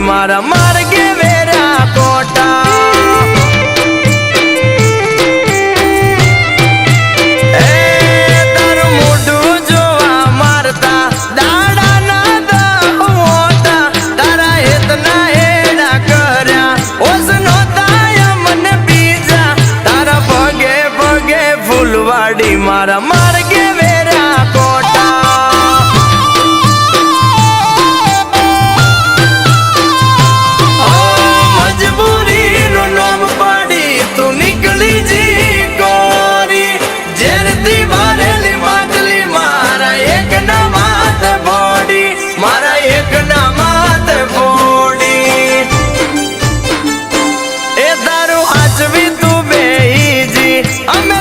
मारा मार्गे वेरा कोटा मारा मार्गे वेरा कोटा मजबूरी नो नाम पाड़ी तू निकली जी गोरी जेरती मारेली मातली मारा एक ना मात बोड़ी मारा एक ना मात बोड़ी ए दारू आजवी तू बेईजी हमें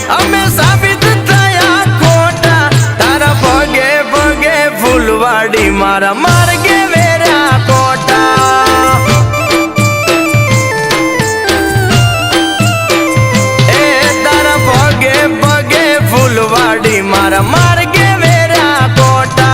हमें साबित थया खोटा तारा भगे भगे फुलवाड़ी मारा मार्गे वेरा कोटा ए तारा भगे भगे फुलवाड़ी मारा मार्गे वेरा कोटा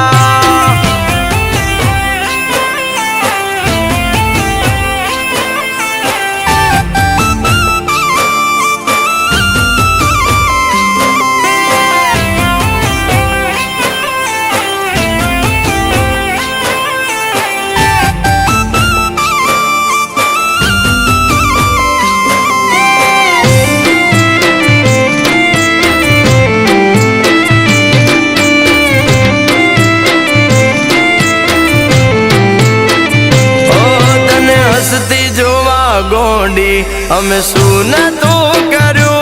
गोंडी हमें सुन तू करू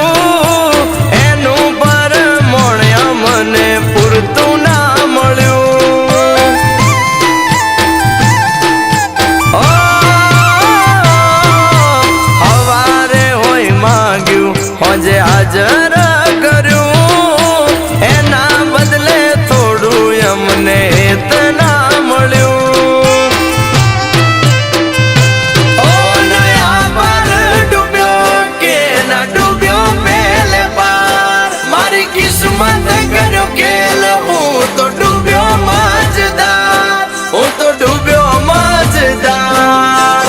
एनु पर मोण्या मने पूरतू ना मळ्यू हवारे होय माग्यू होजे हाजर कर्यू एना बदले थोड़ू अमने इतना मळ्यू किस्मत करो खेल हूँ तो डूब्यो मजेदार हूँ तो डूब्यो मजेदार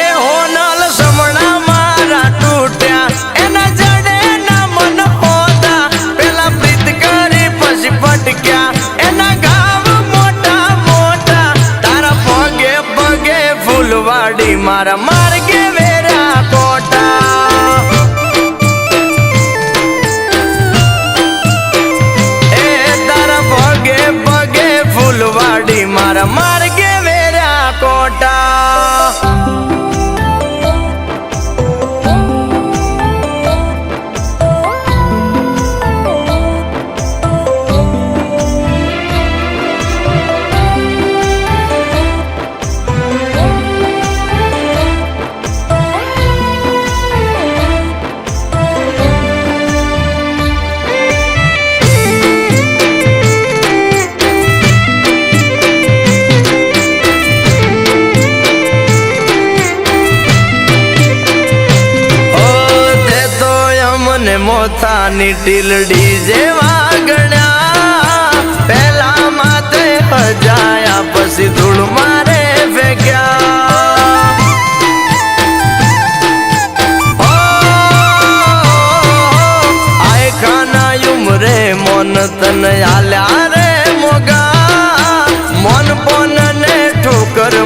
ए हो नाल समणा मारा टूट्या एना जड़े ना मन होता पेला प्रीत करी पसी पटक्या एना गाव मोटा मोटा तारा पगे पगे फुलवाड़ी मारा मार्गे वेरा कोटा फुलवाड़ी मारा मार्गे वेरा कोटा मोथानी टीलडी जेवा गण्या पहला माथे हजाया पसी धूल मारे फेंक्या आए खाना उमरे मन तन आल्या रे मोगा मन पन ने ठोकर